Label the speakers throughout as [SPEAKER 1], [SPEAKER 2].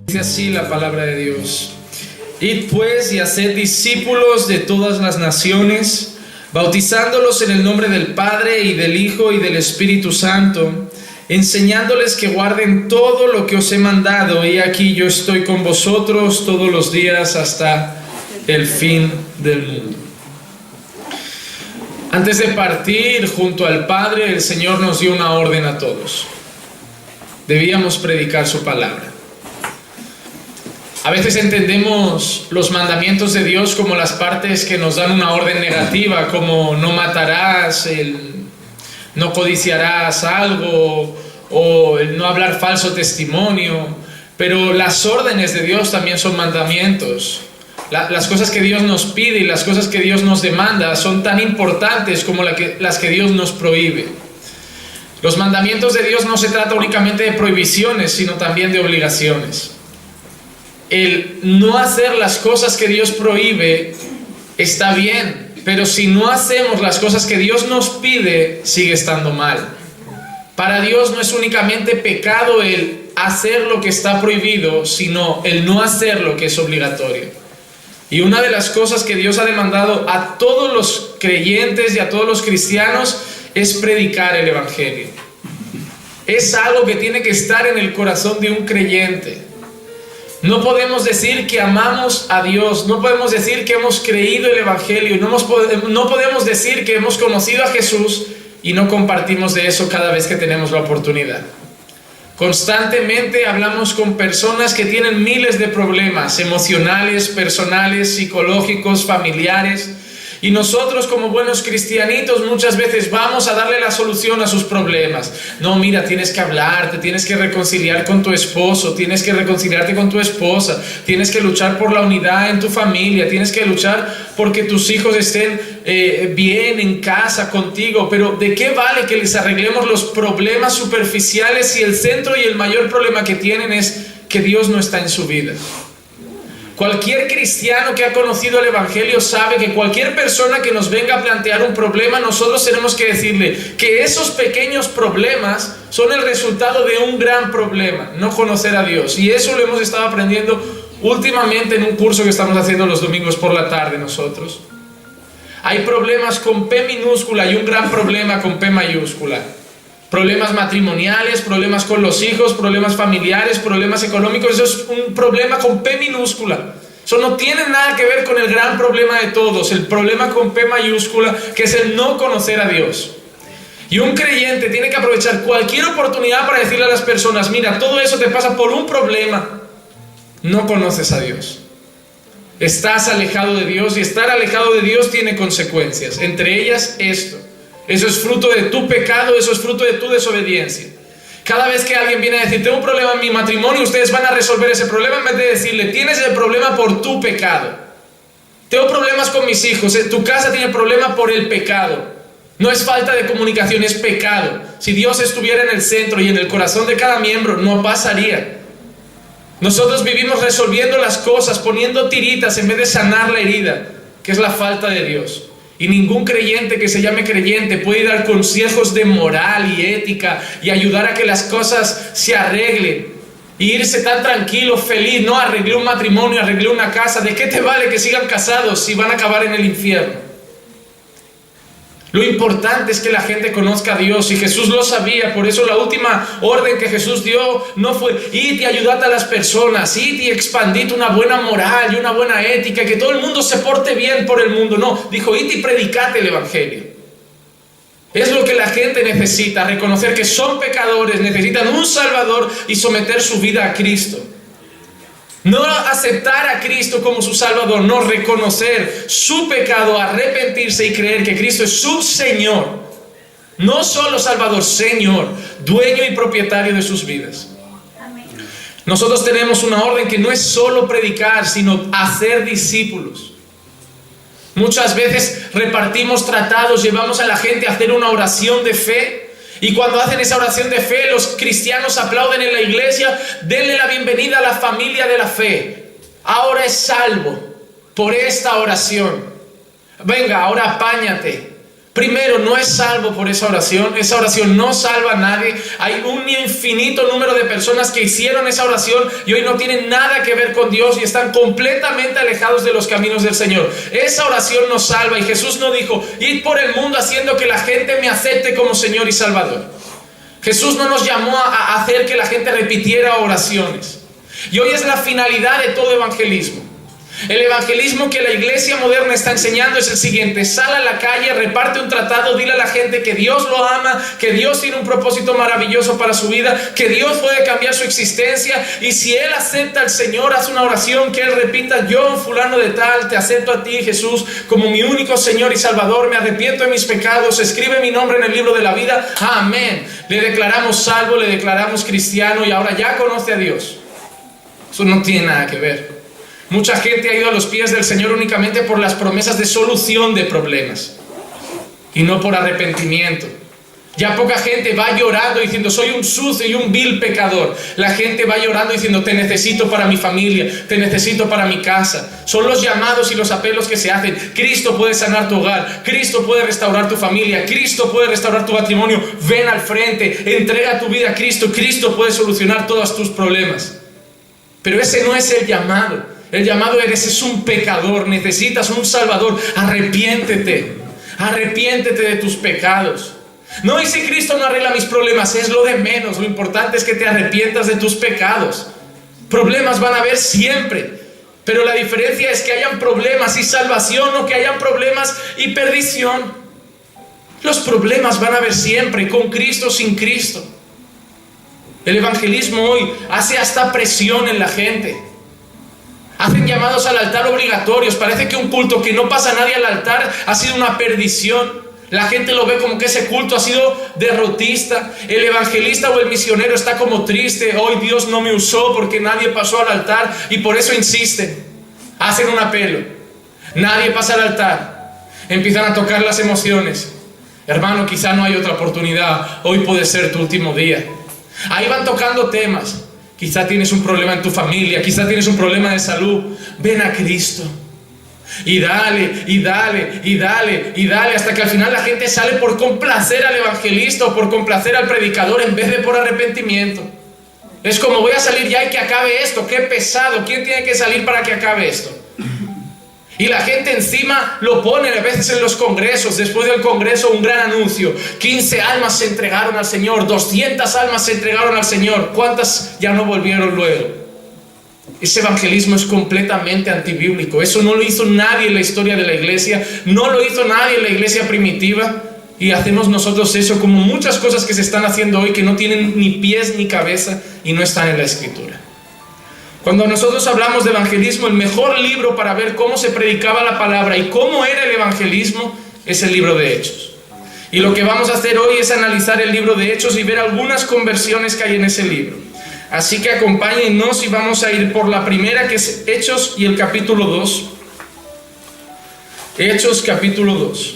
[SPEAKER 1] Dice así la palabra de Dios: Id pues y haced discípulos de todas las naciones, bautizándolos en el nombre del Padre y del Hijo y del Espíritu Santo, enseñándoles que guarden todo lo que os he mandado, y aquí yo estoy con vosotros todos los días hasta el fin del mundo. Antes de partir junto al Padre, el Señor nos dio una orden a todos. Debíamos predicar su palabra. A veces entendemos los mandamientos de Dios como las partes que nos dan una orden negativa, como no matarás, no codiciarás algo, o el no hablar falso testimonio. Pero las órdenes de Dios también son mandamientos. Las cosas que Dios nos pide y las cosas que Dios nos demanda son tan importantes como las que Dios nos prohíbe. Los mandamientos de Dios no se trata únicamente de prohibiciones, sino también de obligaciones. El no hacer las cosas que Dios prohíbe está bien, pero si no hacemos las cosas que Dios nos pide, sigue estando mal. Para Dios no es únicamente pecado el hacer lo que está prohibido, sino el no hacer lo que es obligatorio. Y una de las cosas que Dios ha demandado a todos los creyentes y a todos los cristianos es predicar el Evangelio. Es algo que tiene que estar en el corazón de un creyente. No podemos decir que amamos a Dios, no podemos decir que hemos creído el Evangelio, no podemos decir que hemos conocido a Jesús y no compartimos de eso cada vez que tenemos la oportunidad. Constantemente hablamos con personas que tienen miles de problemas emocionales, personales, psicológicos, familiares. Y nosotros, como buenos cristianitos, muchas veces vamos a darle la solución a sus problemas. No, mira, tienes que hablar, te tienes que reconciliar con tu esposo, tienes que reconciliarte con tu esposa, tienes que luchar por la unidad en tu familia, tienes que luchar porque tus hijos estén bien en casa contigo. Pero ¿de qué vale que les arreglemos los problemas superficiales si el centro y el mayor problema que tienen es que Dios no está en su vida? Cualquier cristiano que ha conocido el Evangelio sabe que cualquier persona que nos venga a plantear un problema, nosotros tenemos que decirle que esos pequeños problemas son el resultado de un gran problema, no conocer a Dios. Y eso lo hemos estado aprendiendo últimamente en un curso que estamos haciendo los domingos por la tarde nosotros. Hay problemas con P minúscula y un gran problema con P mayúscula. Problemas matrimoniales, problemas con los hijos, problemas familiares, problemas económicos. Eso es un problema con P minúscula. Eso no tiene nada que ver con el gran problema de todos, el problema con P mayúscula, que es el no conocer a Dios. Y un creyente tiene que aprovechar cualquier oportunidad para decirle a las personas: mira, todo eso te pasa por un problema. No conoces a Dios. Estás alejado de Dios, y estar alejado de Dios tiene consecuencias. Entre ellas esto. Eso es fruto de tu pecado, eso es fruto de tu desobediencia. Cada vez que alguien viene a decir: tengo un problema en mi matrimonio, ustedes van a resolver ese problema, en vez de decirle: tienes el problema por tu pecado. Tengo problemas con mis hijos, tu casa tiene problema por el pecado. No es falta de comunicación, es pecado. Si Dios estuviera en el centro y en el corazón de cada miembro, no pasaría. Nosotros vivimos resolviendo las cosas, poniendo tiritas en vez de sanar la herida, que es la falta de Dios. Y ningún creyente que se llame creyente puede dar consejos de moral y ética y ayudar a que las cosas se arreglen y irse tan tranquilo, feliz. No, arreglé un matrimonio, arreglé una casa. ¿De qué te vale que sigan casados si van a acabar en el infierno? Lo importante es que la gente conozca a Dios, y Jesús lo sabía. Por eso la última orden que Jesús dio no fue: id y ayudad a las personas, id y expandid una buena moral y una buena ética, que todo el mundo se porte bien por el mundo. No, dijo: id y predicad el Evangelio. Es lo que la gente necesita: reconocer que son pecadores, necesitan un Salvador y someter su vida a Cristo. No aceptar a Cristo como su Salvador, no, reconocer su pecado, arrepentirse y creer que Cristo es su Señor. No solo Salvador, Señor, dueño y propietario de sus vidas. Nosotros tenemos una orden que no es solo predicar, sino hacer discípulos. Muchas veces repartimos tratados, llevamos a la gente a hacer una oración de fe. Y cuando hacen esa oración de fe, los cristianos aplauden en la iglesia: denle la bienvenida a la familia de la fe. Ahora es salvo por esta oración. Venga, ahora apáñate. Primero, no es salvo por esa oración no salva a nadie. Hay un infinito número de personas que hicieron esa oración y hoy no tienen nada que ver con Dios y están completamente alejados de los caminos del Señor. Esa oración no salva, y Jesús no dijo, id por el mundo haciendo que la gente me acepte como Señor y Salvador. Jesús no nos llamó a hacer que la gente repitiera oraciones. Y hoy es la finalidad de todo evangelismo. El evangelismo que la iglesia moderna está enseñando es el siguiente: sal a la calle, reparte un tratado, dile a la gente que Dios lo ama, que Dios tiene un propósito maravilloso para su vida, que Dios puede cambiar su existencia, y si él acepta al Señor, haz una oración que él repita: yo, fulano de tal, te acepto a ti, Jesús, como mi único Señor y Salvador, me arrepiento de mis pecados, escribe mi nombre en el libro de la vida, amén. Le declaramos salvo, le declaramos cristiano y ahora ya conoce a Dios. Eso no tiene nada que ver. Mucha gente ha ido a los pies del Señor únicamente por las promesas de solución de problemas y no por arrepentimiento. Ya poca gente va llorando diciendo: soy un sucio y un vil pecador. La gente va llorando diciendo: te necesito para mi familia, te necesito para mi casa. Son los llamados y los apelos que se hacen. Cristo puede sanar tu hogar, Cristo puede restaurar tu familia, Cristo puede restaurar tu matrimonio. Ven al frente, entrega tu vida a Cristo, Cristo puede solucionar todos tus problemas. Pero ese no es el llamado. El llamado es un pecador, necesitas un Salvador. Arrepiéntete de tus pecados. No, y si Cristo no arregla mis problemas, es lo de menos. Lo importante es que te arrepientas de tus pecados. Problemas van a haber siempre, pero la diferencia es que hayan problemas y salvación o que hayan problemas y perdición. Los problemas van a haber siempre, con Cristo o sin Cristo. El evangelismo hoy hace hasta presión en la gente. Hacen llamados al altar obligatorios. Parece que un culto que no pasa nadie al altar ha sido una perdición. La gente lo ve como que ese culto ha sido derrotista. El evangelista o el misionero está como triste. Hoy Dios no me usó porque nadie pasó al altar, y por eso insisten. Hacen un apelo. Nadie pasa al altar. Empiezan a tocar las emociones. Hermano, quizá no hay otra oportunidad. Hoy puede ser tu último día. Ahí van tocando temas. Quizá tienes un problema en tu familia, quizá tienes un problema de salud. Ven a Cristo. Y dale, y dale, y dale, y dale, hasta que al final la gente sale por complacer al evangelista o por complacer al predicador en vez de por arrepentimiento. Es como: voy a salir ya y que acabe esto. Qué pesado. ¿Quién tiene que salir para que acabe esto? Y la gente encima lo pone a veces en los congresos. Después del congreso, un gran anuncio: 15 almas se entregaron al Señor, 200 almas se entregaron al Señor. ¿Cuántas ya no volvieron luego? Ese evangelismo es completamente antibíblico. Eso no lo hizo nadie en la historia de la iglesia, no lo hizo nadie en la iglesia primitiva, y hacemos nosotros eso, como muchas cosas que se están haciendo hoy que no tienen ni pies ni cabeza y no están en la Escritura. Cuando nosotros hablamos de evangelismo, el mejor libro para ver cómo se predicaba la palabra y cómo era el evangelismo es el libro de Hechos. Y lo que vamos a hacer hoy es analizar el libro de Hechos y ver algunas conversiones que hay en ese libro. Así que acompáñennos y vamos a ir por la primera, que es Hechos y el capítulo 2. Hechos capítulo 2.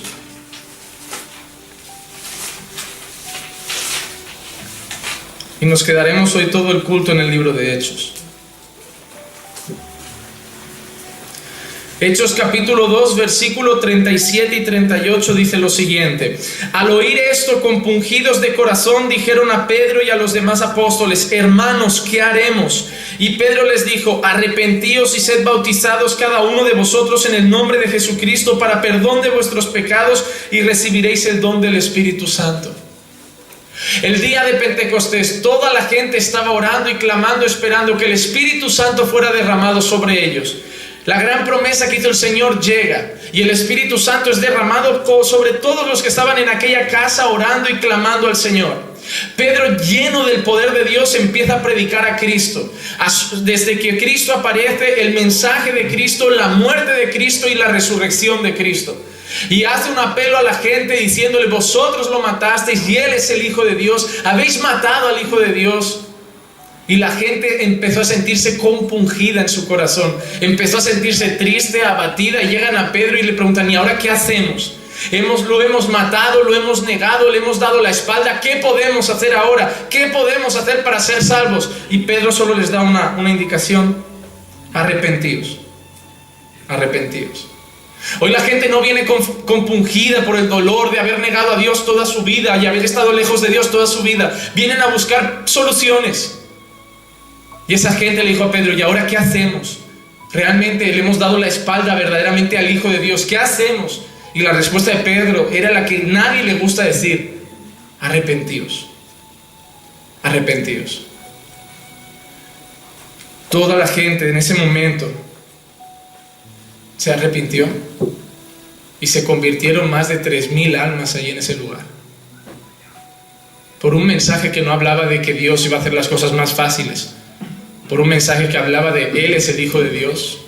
[SPEAKER 1] Y nos quedaremos hoy todo el culto en el libro de Hechos. Hechos capítulo 2, versículo 37 y 38 dice lo siguiente: al oír esto, compungidos de corazón, dijeron a Pedro y a los demás apóstoles: hermanos, ¿qué haremos? Y Pedro les dijo: arrepentíos y sed bautizados cada uno de vosotros en el nombre de Jesucristo para perdón de vuestros pecados, y recibiréis el don del Espíritu Santo. El día de Pentecostés, toda la gente estaba orando y clamando, esperando que el Espíritu Santo fuera derramado sobre ellos. La gran promesa que hizo el Señor llega, y el Espíritu Santo es derramado sobre todos los que estaban en aquella casa orando y clamando al Señor. Pedro, lleno del poder de Dios, empieza a predicar a Cristo. Desde que Cristo aparece, el mensaje de Cristo, la muerte de Cristo y la resurrección de Cristo. Y hace un apelo a la gente diciéndole: vosotros lo matasteis y Él es el Hijo de Dios, habéis matado al Hijo de Dios. Y la gente empezó a sentirse compungida en su corazón, empezó a sentirse triste, abatida, y llegan a Pedro y le preguntan: ¿y ahora qué hacemos? Lo hemos matado, lo hemos negado, le hemos dado la espalda. ¿Qué podemos hacer ahora? ¿Qué podemos hacer para ser salvos? Y Pedro solo les da una indicación: arrepentíos. Arrepentíos. Hoy la gente no viene compungida por el dolor de haber negado a Dios toda su vida y haber estado lejos de Dios toda su vida. Vienen a buscar soluciones. Y esa gente le dijo a Pedro, ¿y ahora qué hacemos? ¿Realmente le hemos dado la espalda verdaderamente al Hijo de Dios? ¿Qué hacemos? Y la respuesta de Pedro era la que nadie le gusta decir: arrepentíos. Arrepentíos. Toda la gente en ese momento se arrepintió y se convirtieron más de 3,000 almas allí en ese lugar. Por un mensaje que no hablaba de que Dios iba a hacer las cosas más fáciles. Por un mensaje que hablaba de Él es el Hijo de Dios.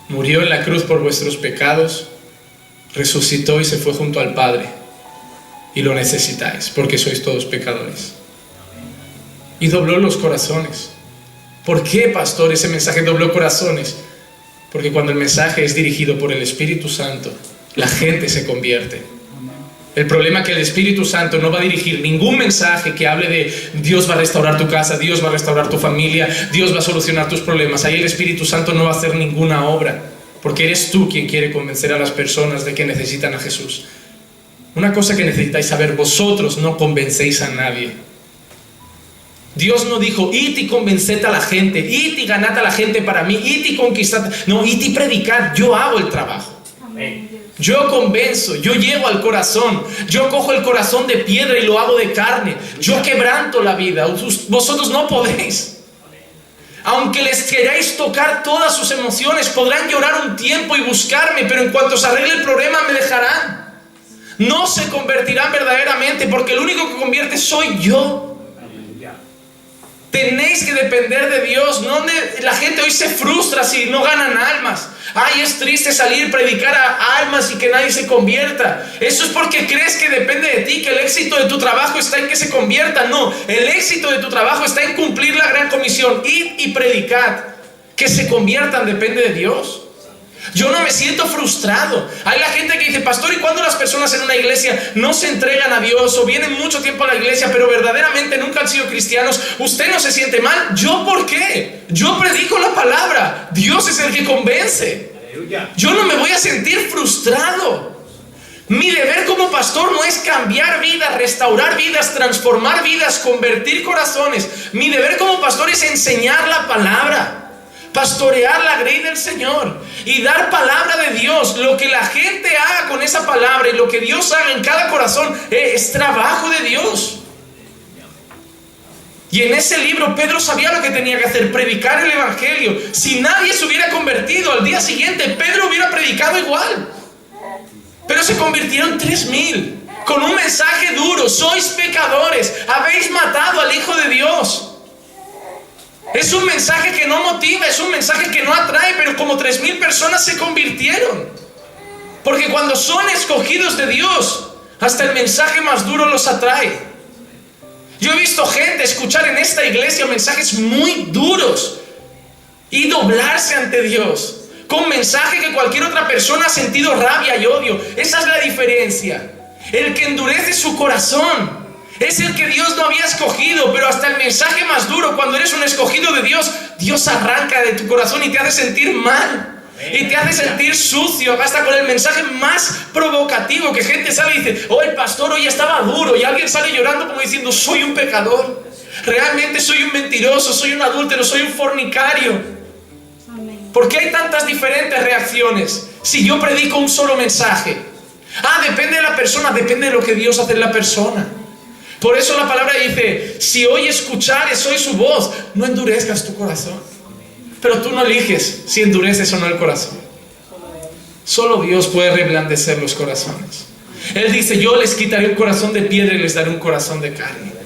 [SPEAKER 1] Murió en la cruz por vuestros pecados. Resucitó y se fue junto al Padre. Y lo necesitáis porque sois todos pecadores. Y dobló los corazones. ¿Por qué, pastor, ese mensaje dobló corazones? Porque cuando el mensaje es dirigido por el Espíritu Santo, la gente se convierte. El problema es que el Espíritu Santo no va a dirigir ningún mensaje que hable de Dios va a restaurar tu casa, Dios va a restaurar tu familia, Dios va a solucionar tus problemas. Ahí el Espíritu Santo no va a hacer ninguna obra, porque eres tú quien quiere convencer a las personas de que necesitan a Jesús. Una cosa que necesitáis saber: vosotros no convencéis a nadie. Dios no dijo, id y convenced a la gente, id y ganad a la gente para mí, id y conquistad. No, id y predicad. Yo hago el trabajo. Amén. Yo convenzo, yo llego al corazón, yo cojo el corazón de piedra y lo hago de carne, yo quebranto la vida. Vosotros no podéis. Aunque les queráis tocar todas sus emociones, podrán llorar un tiempo y buscarme, pero en cuanto se arregle el problema me dejarán. No se convertirán verdaderamente, porque el único que convierte soy yo. Tenéis que depender de Dios. La gente hoy se frustra si no ganan almas. Ay, es triste salir, predicar a almas y que nadie se convierta. Eso es porque crees que depende de ti, que el éxito de tu trabajo está en que se conviertan. No, el éxito de tu trabajo está en cumplir la gran comisión. Id y predicad. Que se conviertan depende de Dios. Yo no me siento frustrado. Hay la gente que dice, pastor, ¿y cuándo las personas en una iglesia no se entregan a Dios o vienen mucho tiempo a la iglesia pero verdaderamente nunca han sido cristianos? ¿Usted no se siente mal? ¿Yo por qué? Yo predico la palabra. Dios es el que convence. Yo no me voy a sentir frustrado. Mi deber como pastor no es cambiar vidas, restaurar vidas, transformar vidas, convertir corazones. Mi deber como pastor es enseñar la palabra. Pastorear la grey del Señor y dar palabra de Dios. Lo que la gente haga con esa palabra y lo que Dios haga en cada corazón es trabajo de Dios. Y en ese libro Pedro sabía lo que tenía que hacer: predicar el evangelio. Si nadie se hubiera convertido al día siguiente, Pedro hubiera predicado igual. Pero se convirtieron 3,000 con un mensaje duro: sois pecadores, habéis matado al Hijo de Dios. Es un mensaje que no motiva, es un mensaje que no atrae, pero como 3,000 personas se convirtieron. Porque cuando son escogidos de Dios, hasta el mensaje más duro los atrae. Yo he visto gente escuchar en esta iglesia mensajes muy duros y doblarse ante Dios con mensaje que cualquier otra persona ha sentido rabia y odio. Esa es la diferencia. El que endurece su corazón es el que Dios no había escogido, pero hasta el mensaje más duro, cuando eres un escogido de Dios, Dios arranca de tu corazón y te hace sentir mal. Y te hace sentir sucio, hasta con el mensaje más provocativo, que gente sale y dice, oh, el pastor hoy estaba duro, y alguien sale llorando como diciendo, soy un pecador, realmente soy un mentiroso, soy un adúltero, soy un fornicario. ¿Por qué hay tantas diferentes reacciones si yo predico un solo mensaje? Depende de la persona, depende de lo que Dios hace en la persona. Por eso la palabra dice, si hoy escuchares hoy su voz, no endurezcas tu corazón. Pero tú no eliges si endureces o no el corazón. Solo Dios puede reblandecer los corazones. Él dice, yo les quitaré un corazón de piedra y les daré un corazón de carne.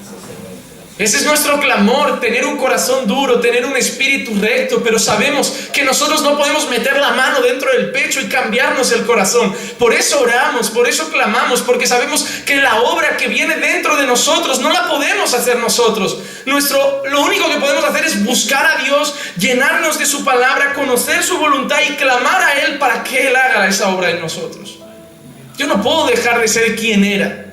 [SPEAKER 1] Ese es nuestro clamor, tener un corazón duro, tener un espíritu recto, pero sabemos que nosotros no podemos meter la mano dentro del pecho y cambiarnos el corazón. Por eso oramos, por eso clamamos, porque sabemos que la obra que viene dentro de nosotros no la podemos hacer nosotros. Lo único que podemos hacer es buscar a Dios, llenarnos de su palabra, conocer su voluntad y clamar a Él para que Él haga esa obra en nosotros. Yo no puedo dejar de ser quien era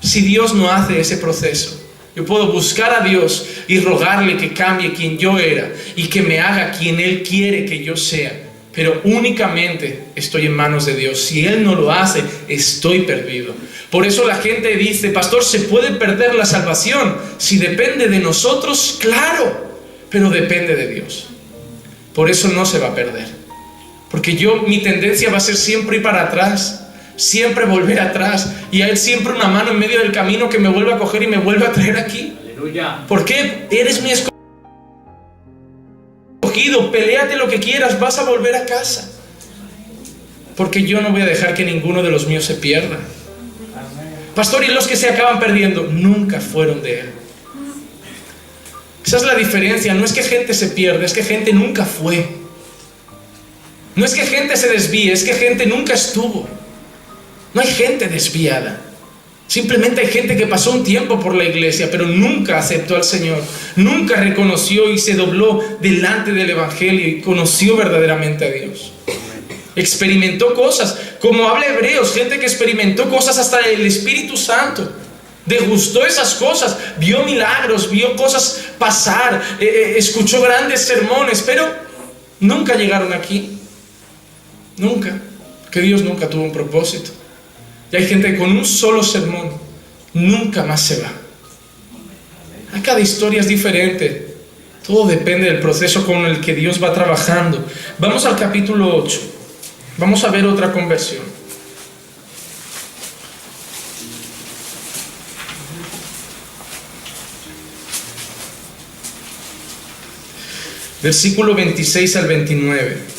[SPEAKER 1] si Dios no hace ese proceso. Yo puedo buscar a Dios y rogarle que cambie quien yo era y que me haga quien Él quiere que yo sea, pero únicamente estoy en manos de Dios. Si Él no lo hace, estoy perdido. Por eso la gente dice: pastor, ¿se puede perder la salvación? Si depende de nosotros, claro, pero depende de Dios. Por eso no se va a perder. Porque mi tendencia va a ser siempre ir para atrás, siempre volver atrás, y a Él siempre una mano en medio del camino que me vuelve a coger y me vuelve a traer aquí. Aleluya. ¿Por qué? Eres mi escogido, peléate lo que quieras, vas a volver a casa. Porque yo no voy a dejar que ninguno de los míos se pierda. Pastor, y los que se acaban perdiendo nunca fueron de Él. Esa es la diferencia. No es que gente se pierda, es que gente nunca fue. No es que gente se desvíe, es que gente nunca estuvo. No hay gente desviada. Simplemente hay gente que pasó un tiempo por la iglesia, pero nunca aceptó al Señor. Nunca reconoció y se dobló delante del Evangelio y conoció verdaderamente a Dios. Experimentó cosas, como habla Hebreos, gente que experimentó cosas hasta el Espíritu Santo. Degustó esas cosas, vio milagros, vio cosas pasar, escuchó grandes sermones, pero nunca llegaron aquí. Nunca. Que Dios nunca tuvo un propósito. Y hay gente que con un solo sermón nunca más se va. Cada historia es diferente. Todo depende del proceso con el que Dios va trabajando. Vamos al capítulo 8. Vamos a ver otra conversión. Versículo 26 al 29.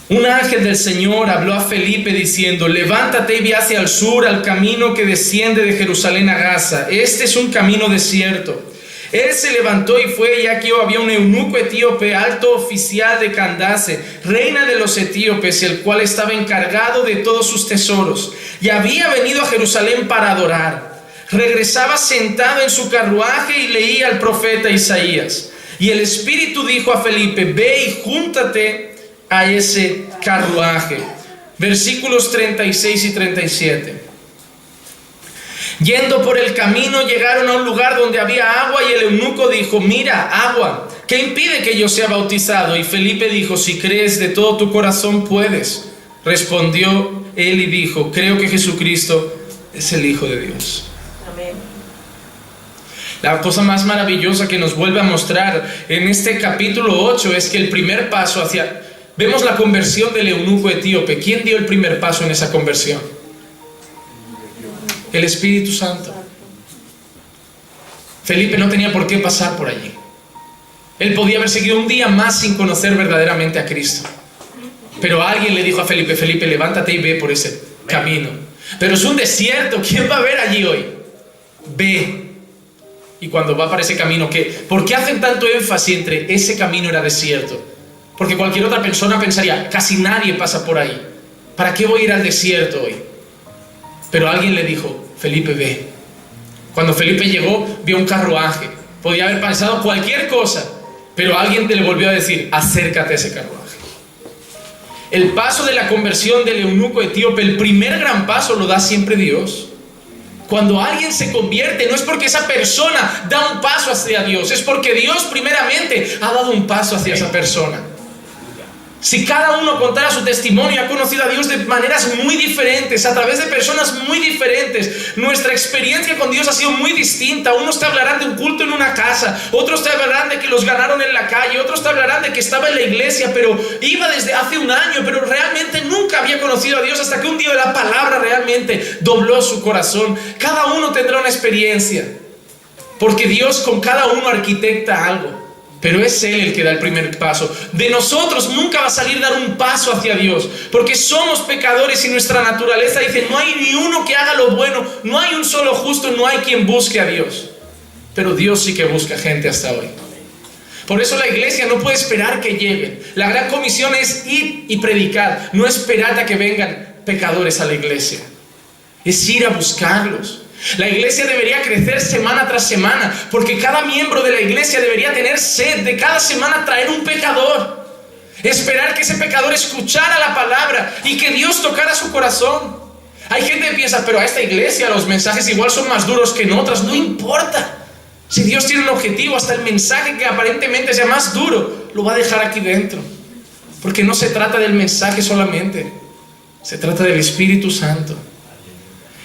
[SPEAKER 1] Un ángel del Señor habló a Felipe diciendo: levántate y ve hacia el sur al camino que desciende de Jerusalén a Gaza. Este es un camino desierto. Él se levantó y fue, y aquí había un eunuco etíope, alto oficial de Candace, reina de los etíopes, el cual estaba encargado de todos sus tesoros, y había venido a Jerusalén para adorar. Regresaba sentado en su carruaje y leía al profeta Isaías. Y el Espíritu dijo a Felipe: ve y júntate a ese carruaje. Versículos 36 y 37. Yendo por el camino, llegaron a un lugar donde había agua, y el eunuco dijo: mira, agua, ¿qué impide que yo sea bautizado? Y Felipe dijo: si crees de todo tu corazón, puedes. Respondió él y dijo: creo que Jesucristo es el Hijo de Dios. Amén. La cosa más maravillosa que nos vuelve a mostrar en este capítulo 8 es que el primer paso hacia... Vemos la conversión del eunuco etíope. ¿Quién dio el primer paso en esa conversión? El Espíritu Santo. Felipe no tenía por qué pasar por allí. Él podía haber seguido un día más sin conocer verdaderamente a Cristo. Pero alguien le dijo a Felipe: Felipe, levántate y ve por ese camino. Pero es un desierto, ¿quién va a ver allí hoy? Ve. Y cuando va para ese camino, ¿por qué hacen tanto énfasis entre ese camino era desierto? Porque cualquier otra persona pensaría: casi nadie pasa por ahí. ¿Para qué voy a ir al desierto hoy? Pero alguien le dijo: Felipe, ve. Cuando Felipe llegó, vio un carruaje. Podía haber pensado cualquier cosa, pero alguien le volvió a decir: acércate a ese carruaje. El paso de la conversión del eunuco etíope, el primer gran paso, lo da siempre Dios. Cuando alguien se convierte, no es porque esa persona da un paso hacia Dios, es porque Dios primeramente ha dado un paso hacia esa persona. Si cada uno contara su testimonio, ha conocido a Dios de maneras muy diferentes, a través de personas muy diferentes. Nuestra experiencia con Dios ha sido muy distinta. Unos te hablarán de un culto en una casa, otros te hablarán de que los ganaron en la calle, otros te hablarán de que estaba en la iglesia, pero iba desde hace un año, pero realmente nunca había conocido a Dios hasta que un día la palabra realmente dobló su corazón. Cada uno tendrá una experiencia, porque Dios con cada uno arquitecta algo. Pero es Él el que da el primer paso. De nosotros nunca va a salir dar un paso hacia Dios, porque somos pecadores y nuestra naturaleza dice: no hay ni uno que haga lo bueno, no hay un solo justo, no hay quien busque a Dios. Pero Dios sí que busca gente hasta hoy. Por eso la iglesia no puede esperar que lleguen. La gran comisión es ir y predicar, no esperar a que vengan pecadores a la iglesia. Es ir a buscarlos. La iglesia debería crecer semana tras semana, porque cada miembro de la iglesia debería tener sed de cada semana traer un pecador. Esperar que ese pecador escuchara la palabra y que Dios tocara su corazón. Hay gente que piensa: pero a esta iglesia los mensajes igual son más duros que en otras. No importa. Si Dios tiene un objetivo, hasta el mensaje que aparentemente sea más duro, lo va a dejar aquí dentro. Porque no se trata del mensaje solamente, se trata del Espíritu Santo.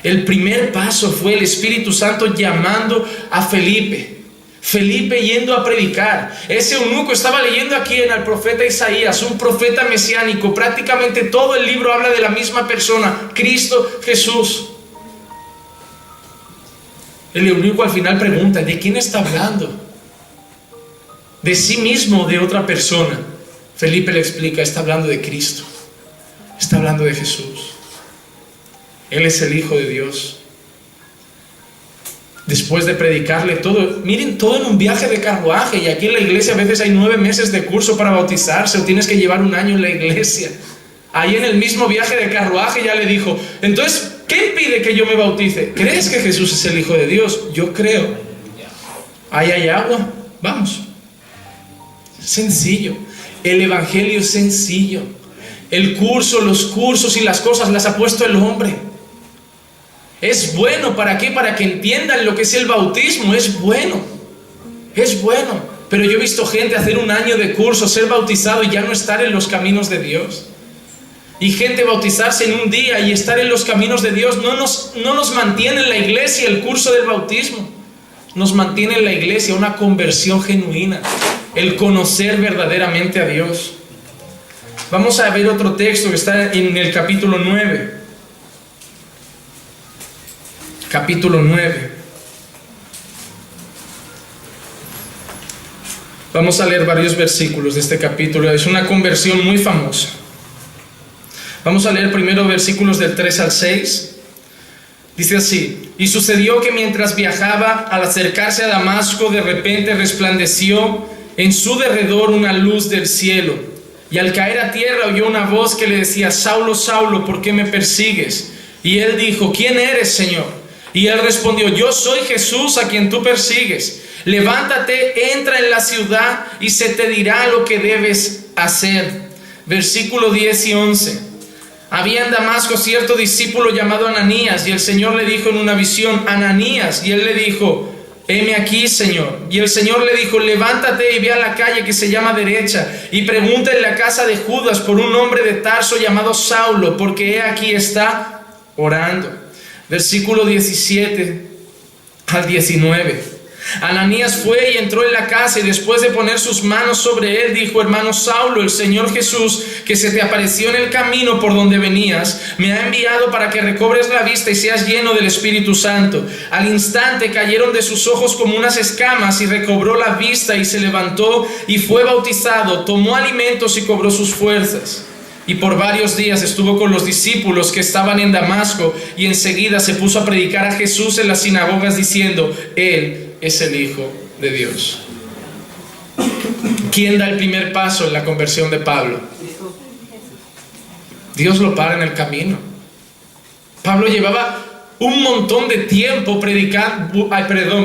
[SPEAKER 1] El primer paso fue el Espíritu Santo llamando a Felipe. Felipe yendo a predicar. Ese eunuco estaba leyendo aquí al profeta Isaías, un profeta mesiánico. Prácticamente todo el libro habla de la misma persona, Cristo Jesús. El eunuco al final pregunta: ¿de quién está hablando? ¿De sí mismo o de otra persona? Felipe le explica: está hablando de Cristo, está hablando de Jesús. Él es el Hijo de Dios. Después de predicarle todo, miren, todo en un viaje de carruaje. Y aquí en la iglesia a veces hay 9 meses de curso para bautizarse, o tienes que llevar 1 año en la iglesia. Ahí en el mismo viaje de carruaje ya le dijo: entonces, ¿qué impide que yo me bautice? ¿Crees que Jesús es el Hijo de Dios? Yo creo. Ahí hay agua, vamos. Sencillo. El evangelio es sencillo. El curso, los cursos y las cosas las ha puesto el hombre. Es bueno, ¿para qué? Para que entiendan lo que es el bautismo. Es bueno, es bueno. Pero yo he visto gente hacer 1 año de curso, ser bautizado y ya no estar en los caminos de Dios. Y gente bautizarse en un día y estar en los caminos de Dios. No nos mantiene en la iglesia el curso del bautismo. Nos mantiene en la iglesia una conversión genuina, el conocer verdaderamente a Dios. Vamos a ver otro texto que está en el capítulo 9. Capítulo 9. Vamos a leer varios versículos de este capítulo. Es una conversión muy famosa. Vamos a leer primero versículos del 3 al 6. Dice así: y sucedió que mientras viajaba, al acercarse a Damasco, de repente resplandeció en su derredor una luz del cielo. Y al caer a tierra oyó una voz que le decía: Saulo, Saulo, ¿por qué me persigues? Y él dijo: ¿quién eres, Señor? Y él respondió: yo soy Jesús a quien tú persigues. Levántate, entra en la ciudad y se te dirá lo que debes hacer. Versículo 10 y 11. Había en Damasco cierto discípulo llamado Ananías, y el Señor le dijo en una visión: Ananías. Y él le dijo: heme aquí, Señor. Y el Señor le dijo: levántate y ve a la calle que se llama Derecha, y pregunta en la casa de Judas por un hombre de Tarso llamado Saulo, porque he aquí está orando. Versículo 17 al 19. Ananías fue y entró en la casa, y después de poner sus manos sobre él, dijo: hermano Saulo, el Señor Jesús, que se te apareció en el camino por donde venías, me ha enviado para que recobres la vista y seas lleno del Espíritu Santo. Al instante cayeron de sus ojos como unas escamas, y recobró la vista y se levantó y fue bautizado, tomó alimentos y cobró sus fuerzas. Y por varios días estuvo con los discípulos que estaban en Damasco, y enseguida se puso a predicar a Jesús en las sinagogas diciendo: Él es el Hijo de Dios. ¿Quién da el primer paso en la conversión de Pablo? Dios lo para en el camino. Pablo llevaba un montón de tiempo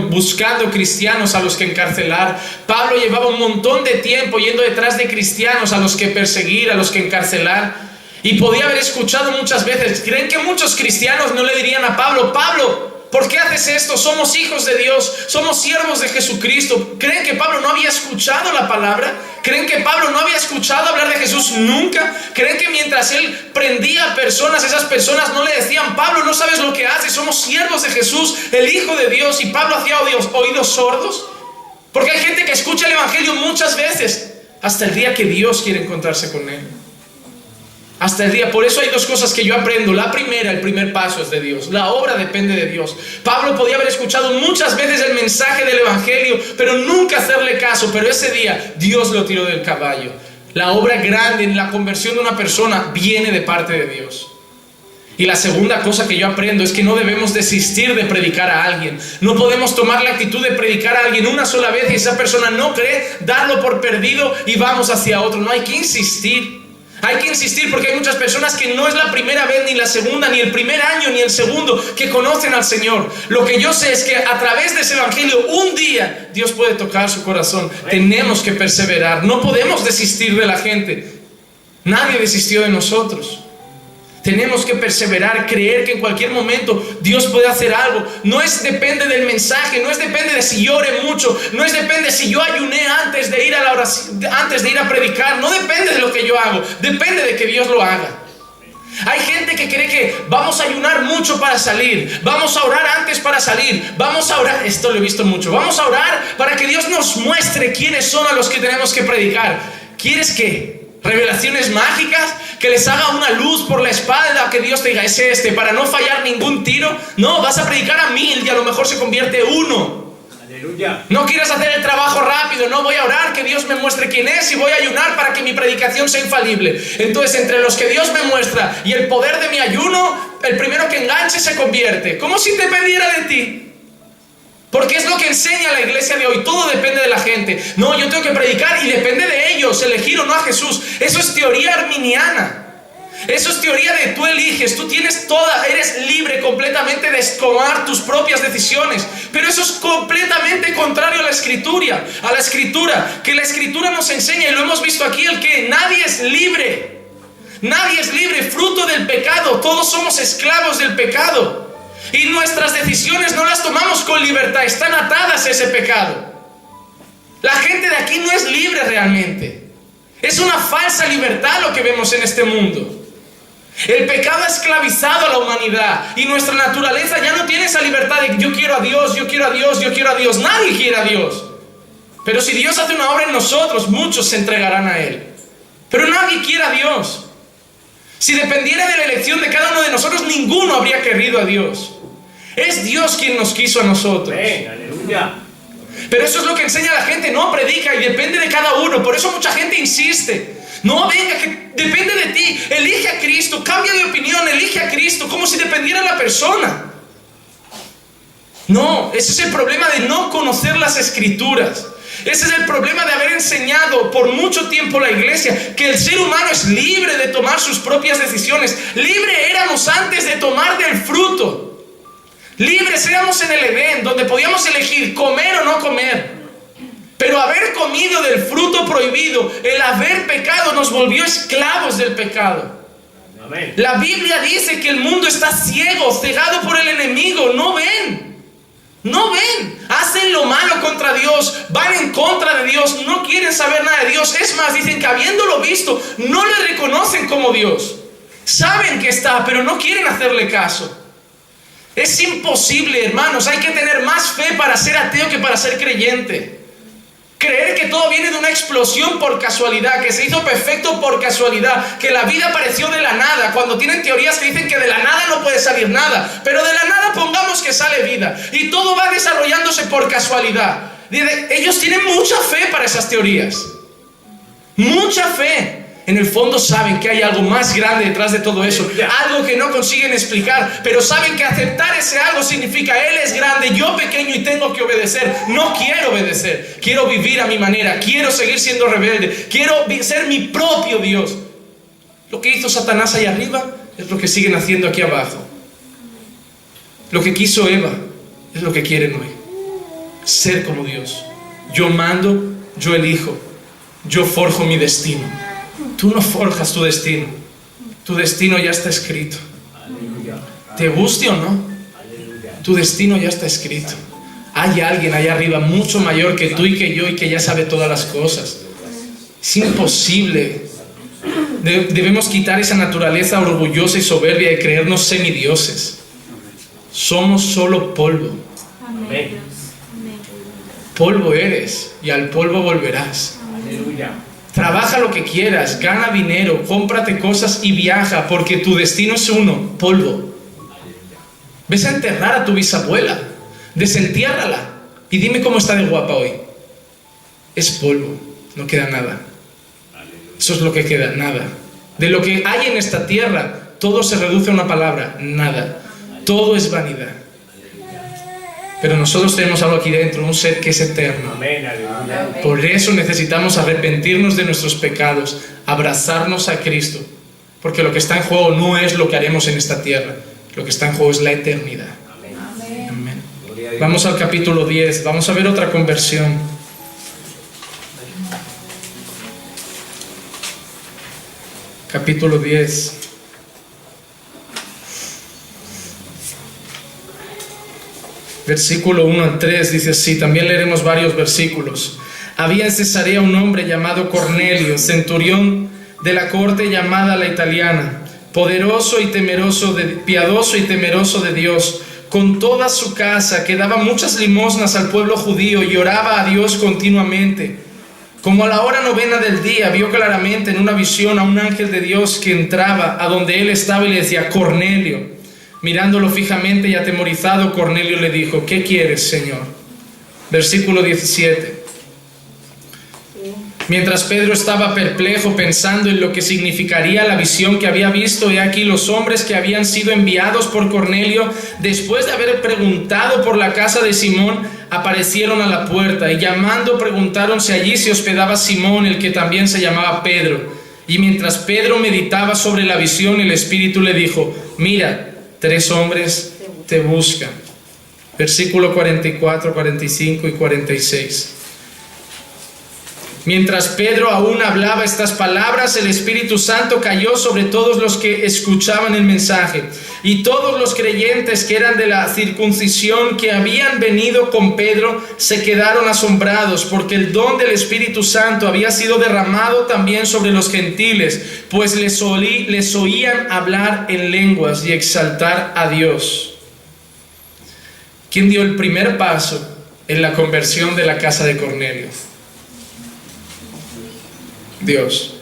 [SPEAKER 1] buscando cristianos a los que encarcelar. Pablo llevaba un montón de tiempo yendo detrás de cristianos a los que perseguir, a los que encarcelar. Y podía haber escuchado muchas veces. ¿Creen que muchos cristianos no le dirían a Pablo: Pablo, ¿por qué haces esto? Somos hijos de Dios, somos siervos de Jesucristo? ¿Creen que Pablo no había escuchado la palabra? ¿Creen que Pablo no había escuchado hablar de Jesús nunca? ¿Creen que mientras él prendía a personas, esas personas no le decían: Pablo, no sabes lo que haces, somos siervos de Jesús, el Hijo de Dios? Y Pablo hacía oídos sordos. Porque hay gente que escucha el evangelio muchas veces, hasta el día que Dios quiere encontrarse con él. Hasta el día. Por eso hay 2 cosas que yo aprendo. La primera, el primer paso es de Dios. La obra depende de Dios. Pablo podía haber escuchado muchas veces el mensaje del evangelio, pero nunca hacerle caso. Pero ese día Dios lo tiró del caballo. La obra grande en la conversión de una persona viene de parte de Dios. Y la segunda cosa que yo aprendo es que no debemos desistir de predicar a alguien. No podemos tomar la actitud de predicar a alguien una sola vez y esa persona no cree, darlo por perdido y vamos hacia otro. No, hay que insistir. Hay que insistir, porque hay muchas personas que no es la primera vez, ni la segunda, ni el primer año, ni el segundo que conocen al Señor. Lo que yo sé es que a través de ese evangelio un día Dios puede tocar su corazón. Tenemos que perseverar. No podemos desistir de la gente. Nadie desistió de nosotros. Tenemos que perseverar, creer que en cualquier momento Dios puede hacer algo. No depende del mensaje, no depende de si yo ore mucho, no depende si yo ayuné antes de ir a la oración, antes de ir a predicar. No depende de lo que yo hago, depende de que Dios lo haga. Hay gente que cree que vamos a ayunar mucho para salir, vamos a orar antes para salir, vamos a orar, esto lo he visto mucho, vamos a orar para que Dios nos muestre quiénes son a los que tenemos que predicar. ¿Quieres qué? ¿Revelaciones mágicas? ¿Que les haga una luz por la espalda? Que Dios te diga, es este, para no fallar ningún tiro. No, vas a predicar a 1000 y a lo mejor se convierte 1. No quieras hacer el trabajo rápido, no voy a orar que Dios me muestre quién es y voy a ayunar para que mi predicación sea infalible. Entonces, entre los que Dios me muestra y el poder de mi ayuno, el primero que enganche se convierte, como si dependiera de ti. Porque es lo que enseña la iglesia de hoy, todo depende de la gente. No, yo tengo que predicar y depende de ellos elegir o no a Jesús. Eso es teoría arminiana. Eso es teoría de tú eliges, tú tienes eres libre completamente de tomar tus propias decisiones. Pero eso es completamente contrario a la escritura, que la escritura nos enseña, y lo hemos visto aquí, el que nadie es libre. Nadie es libre, fruto del pecado. Todos somos esclavos del pecado. Y nuestras decisiones no las tomamos con libertad, están atadas a ese pecado. La gente de aquí no es libre realmente. Es una falsa libertad lo que vemos en este mundo. El pecado ha esclavizado a la humanidad y nuestra naturaleza ya no tiene esa libertad de yo quiero a Dios, yo quiero a Dios, yo quiero a Dios. Nadie quiere a Dios. Pero si Dios hace una obra en nosotros, muchos se entregarán a Él. Pero nadie quiere a Dios. Si dependiera de la elección de cada uno de nosotros, ninguno habría querido a Dios. Es Dios quien nos quiso a nosotros.
[SPEAKER 2] Aleluya.
[SPEAKER 1] Pero eso es lo que enseña la gente. No predica y depende de cada uno. Por eso mucha gente insiste. No, venga, que depende de ti. Elige a Cristo, cambia de opinión, elige a Cristo, como si dependiera de la persona. No, ese es el problema de no conocer las Escrituras. Ese es el problema de haber enseñado por mucho tiempo la iglesia que el ser humano es libre de tomar sus propias decisiones. Libre éramos antes de tomar del fruto. Libres éramos en el Edén, donde podíamos elegir comer o no comer. Pero haber comido del fruto prohibido, el haber pecado, nos volvió esclavos del pecado.
[SPEAKER 2] Amén.
[SPEAKER 1] La Biblia dice que el mundo está ciego, cegado por el enemigo. No ven. No ven. Hacen lo malo contra Dios, van en contra de Dios, no quieren saber nada de Dios. Es más, dicen que habiéndolo visto, no le reconocen como Dios. Saben que está, pero no quieren hacerle caso. Es imposible, hermanos. Hay que tener más fe para ser ateo que para ser creyente. Creer que todo viene de una explosión por casualidad, que se hizo perfecto por casualidad, que la vida apareció de la nada, cuando tienen teorías que dicen que de la nada no puede salir nada, pero de la nada pongamos que sale vida, y todo va desarrollándose por casualidad. Ellos tienen mucha fe para esas teorías, mucha fe. En el fondo saben que hay algo más grande detrás de todo eso, algo que no consiguen explicar, pero saben que aceptar ese algo significa Él es grande, yo pequeño y tengo que obedecer. No quiero obedecer, quiero vivir a mi manera, quiero seguir siendo rebelde, quiero ser mi propio Dios. Lo que hizo Satanás ahí arriba es lo que siguen haciendo aquí abajo. Lo que quiso Eva es lo que quieren hoy. Ser como Dios. Yo mando, yo elijo, yo forjo mi destino. Tú no forjas tu destino. Tu destino ya está escrito. Te guste o no, tu destino ya está escrito. Hay alguien allá arriba mucho mayor que tú y que yo, y que ya sabe todas las cosas. Es imposible. Debemos quitar esa naturaleza orgullosa y soberbia de creernos semidioses. Somos solo polvo.
[SPEAKER 2] Amén.
[SPEAKER 1] Polvo eres y al polvo volverás.
[SPEAKER 2] Aleluya.
[SPEAKER 1] Trabaja lo que quieras, gana dinero, cómprate cosas y viaja, porque tu destino es uno, polvo. Ves a enterrar a tu bisabuela, desentiérrala y dime cómo está de guapa hoy. Es polvo, no queda nada. Eso es lo que queda, nada. De lo que hay en esta tierra, todo se reduce a una palabra, nada. Todo es vanidad. Pero nosotros tenemos algo aquí dentro, un ser que es eterno.
[SPEAKER 2] Amén, aleluya.
[SPEAKER 1] Por eso necesitamos arrepentirnos de nuestros pecados, abrazarnos a Cristo, porque lo que está en juego no es lo que haremos en esta tierra, lo que está en juego es la eternidad.
[SPEAKER 2] Amén.
[SPEAKER 1] Amén. Vamos al capítulo 10, vamos a ver otra conversión. Capítulo 10. Versículo 1 al 3 dice así, también leeremos varios versículos. Había en Cesarea un hombre llamado Cornelio, centurión de la corte llamada la italiana, poderoso y piadoso y temeroso de Dios, con toda su casa, que daba muchas limosnas al pueblo judío y oraba a Dios continuamente. Como a la hora 9 del día, vio claramente en una visión a un ángel de Dios que entraba a donde él estaba y le decía, Cornelio. Mirándolo fijamente y atemorizado, Cornelio le dijo, ¿qué quieres, Señor? Versículo 17. Mientras Pedro estaba perplejo pensando en lo que significaría la visión que había visto, he aquí los hombres que habían sido enviados por Cornelio, después de haber preguntado por la casa de Simón, aparecieron a la puerta y llamando preguntaron si allí se hospedaba Simón, el que también se llamaba Pedro. Y mientras Pedro meditaba sobre la visión, el Espíritu le dijo, mira, 3 hombres te buscan. Versículo 44, 45 y 46. Mientras Pedro aún hablaba estas palabras, el Espíritu Santo cayó sobre todos los que escuchaban el mensaje. Y todos los creyentes que eran de la circuncisión que habían venido con Pedro se quedaron asombrados, porque el don del Espíritu Santo había sido derramado también sobre los gentiles, pues les oían hablar en lenguas y exaltar a Dios. ¿Quién dio el primer paso en la conversión de la casa de Cornelio? Dios.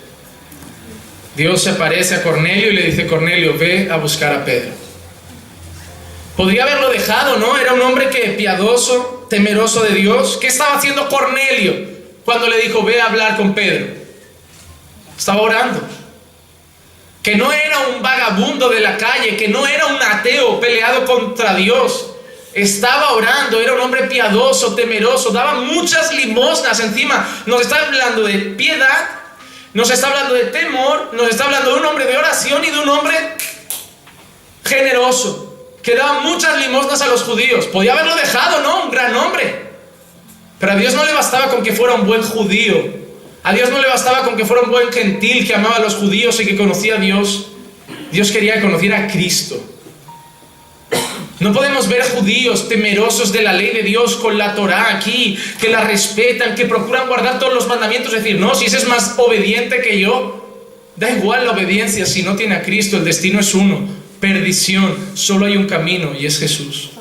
[SPEAKER 1] Dios se aparece a Cornelio y le dice, Cornelio, ve a buscar a Pedro. Podría haberlo dejado, ¿no? Era un hombre piadoso, temeroso de Dios. ¿Qué estaba haciendo Cornelio cuando le dijo, ve a hablar con Pedro? Estaba orando. Que no era un vagabundo de la calle, que no era un ateo peleado contra Dios. Estaba orando, era un hombre piadoso, temeroso, daba muchas limosnas encima. Nos está hablando de piedad, nos está hablando de temor, nos está hablando de un hombre de oración y de un hombre generoso, que daba muchas limosnas a los judíos. Podía haberlo dejado, ¿no? Un gran hombre. Pero a Dios no le bastaba con que fuera un buen judío. A Dios no le bastaba con que fuera un buen gentil que amaba a los judíos y que conocía a Dios. Dios quería que conociera a Cristo. No podemos ver judíos temerosos de la ley de Dios con la Torá aquí, que la respetan, que procuran guardar todos los mandamientos, decir, no, si ese es más obediente que yo. Da igual la obediencia si no tiene a Cristo, el destino es uno, perdición, solo hay un camino y es Jesús.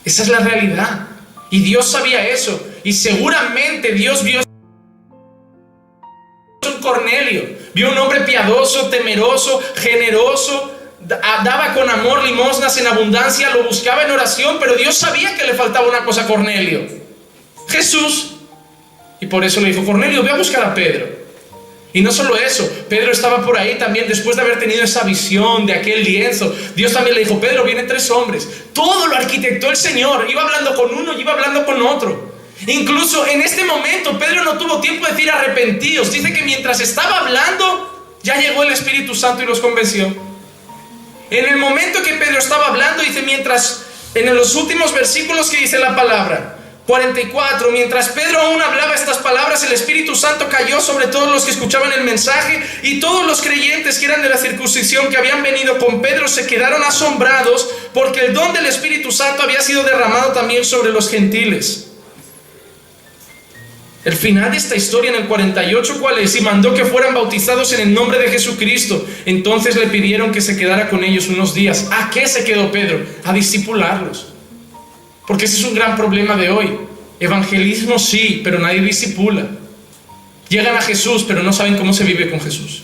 [SPEAKER 1] Esa es la realidad. Y Dios sabía eso, y seguramente Dios vio un Cornelio, vio un hombre piadoso, temeroso, generoso, daba con amor limosnas en abundancia, lo buscaba en oración, pero Dios sabía que le faltaba una cosa a Cornelio, Jesús. Y por eso le dijo, Cornelio, ve a buscar a Pedro. Y no solo eso, Pedro estaba por ahí también después de haber tenido esa visión de aquel lienzo. Dios también le dijo, Pedro, vienen 3 hombres. Todo lo arquitectó el Señor, iba hablando con uno y iba hablando con otro. Incluso en este momento Pedro no tuvo tiempo de decir arrepentidos. Dice que mientras estaba hablando ya llegó el Espíritu Santo y los convenció. En el momento que Pedro estaba hablando, dice, mientras, en los últimos versículos que dice la palabra, 44, mientras Pedro aún hablaba estas palabras, el Espíritu Santo cayó sobre todos los que escuchaban el mensaje, y todos los creyentes que eran de la circuncisión que habían venido con Pedro se quedaron asombrados, porque el don del Espíritu Santo había sido derramado también sobre los gentiles. El final de esta historia en el 48, ¿cuál es? Y mandó que fueran bautizados en el nombre de Jesucristo. Entonces le pidieron que se quedara con ellos unos días. ¿A qué se quedó Pedro? A discipularlos. Porque ese es un gran problema de hoy. Evangelismo sí, pero nadie discipula. Llegan a Jesús, pero no saben cómo se vive con Jesús.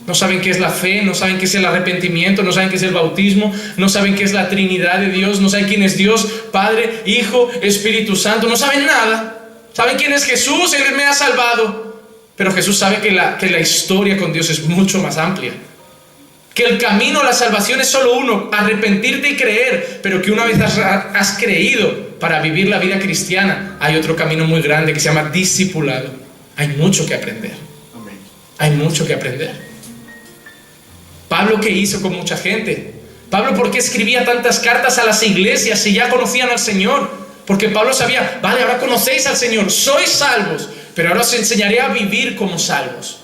[SPEAKER 1] No saben qué es la fe, no saben qué es el arrepentimiento, no saben qué es el bautismo, no saben qué es la Trinidad de Dios, no saben quién es Dios, Padre, Hijo, Espíritu Santo, no saben nada. ¿Saben quién es Jesús? Él me ha salvado. Pero Jesús sabe que la historia con Dios es mucho más amplia. Que el camino a la salvación es solo uno, arrepentirte y creer. Pero que una vez has creído, para vivir la vida cristiana, hay otro camino muy grande que se llama discipulado. Hay mucho que aprender. Hay mucho que aprender. Pablo, ¿qué hizo con mucha gente? Pablo, ¿por qué escribía tantas cartas a las iglesias si ya conocían al Señor? Porque Pablo sabía, vale, ahora conocéis al Señor, sois salvos, pero ahora os enseñaré a vivir como salvos.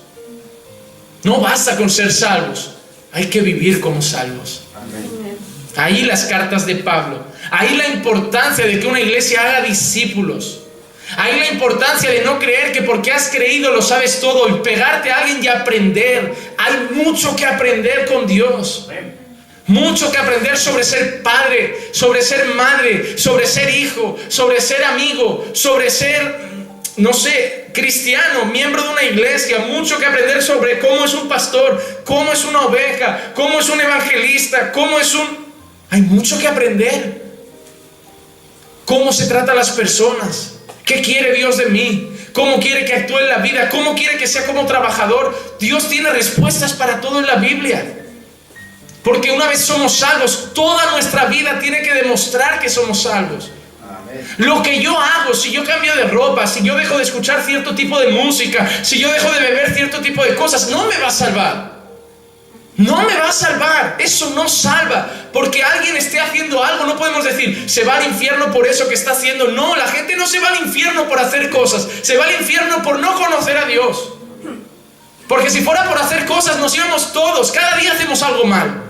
[SPEAKER 1] No basta con ser salvos, hay que vivir como salvos. Amén. Ahí las cartas de Pablo. Ahí la importancia de que una iglesia haga discípulos. Ahí la importancia de no creer que porque has creído lo sabes todo y pegarte a alguien y aprender. Hay mucho que aprender con Dios. Mucho que aprender sobre ser padre, sobre ser madre, sobre ser hijo, sobre ser amigo, sobre ser, no sé, cristiano, miembro de una iglesia. Mucho que aprender sobre cómo es un pastor, cómo es una oveja, cómo es un evangelista, Hay mucho que aprender. Cómo se trata a las personas. ¿Qué quiere Dios de mí? ¿Cómo quiere que actúe en la vida? ¿Cómo quiere que sea como trabajador? Dios tiene respuestas para todo en la Biblia. Porque una vez somos salvos, toda nuestra vida tiene que demostrar que somos salvos. Lo que yo hago, si yo cambio de ropa, si yo dejo de escuchar cierto tipo de música, si yo dejo de beber cierto tipo de cosas, no me va a salvar. No me va a salvar. Eso no salva. Porque alguien esté haciendo algo, no podemos decir, se va al infierno por eso que está haciendo. No, la gente no se va al infierno por hacer cosas. Se va al infierno por no conocer a Dios. Porque si fuera por hacer cosas, nos íbamos todos. Cada día hacemos algo mal.